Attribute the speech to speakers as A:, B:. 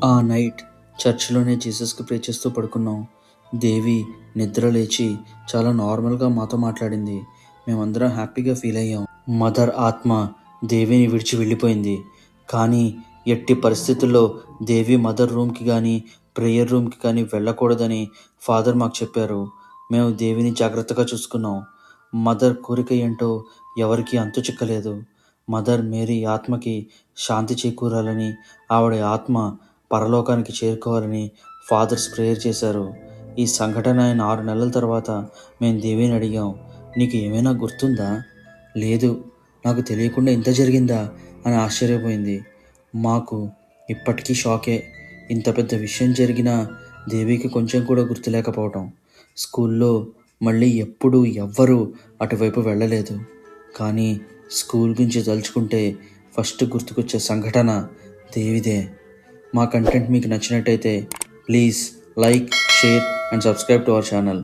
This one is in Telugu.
A: ఆ నైట్ చర్చిలోనే జీసస్కి ప్రే చేస్తూ పడుకున్నాం. దేవి నిద్ర లేచి చాలా నార్మల్గా మాతో మాట్లాడింది. మేమందరం హ్యాపీగా ఫీల్ అయ్యాం. మదర్ ఆత్మ దేవిని విడిచి వెళ్ళిపోయింది. కానీ ఎట్టి పరిస్థితుల్లో దేవి మదర్ రూమ్కి కానీ ప్రేయర్ రూమ్కి కానీ వెళ్ళకూడదని ఫాదర్ మాకు చెప్పారు. మేము దేవిని జాగ్రత్తగా చూసుకున్నాం. మదర్ కోరిక ఏంటో ఎవరికీ అంతు చిక్కలేదు. మదర్ మేరీ ఆత్మకి శాంతి చేకూరాలని, ఆవిడ ఆత్మ పరలోకానికి చేరుకోవాలని ఫాదర్స్ ప్రేయర్ చేశారు. ఈ సంఘటన అయిన 6 నెలల తర్వాత మేము దేవిని అడిగాం, నీకు ఏమైనా గుర్తుందా? లేదు, నాకు తెలియకుండా ఇంత జరిగిందా అని ఆశ్చర్యపోయింది. మాకు ఇప్పటికీ షాకే. ఇంత పెద్ద విషయం జరిగినా దేవికి కొంచెం కూడా గుర్తులేకపోవటం. స్కూల్లో మళ్ళీ ఎప్పుడూ ఎవ్వరూ అటువైపు వెళ్ళలేదు. కానీ స్కూల్ గురించి తలుచుకుంటే ఫస్ట్ గుర్తుకొచ్చే సంఘటన దేవిదే. మా కంటెంట్ మీకు నచ్చినట్టయితే please like, share and subscribe to our channel.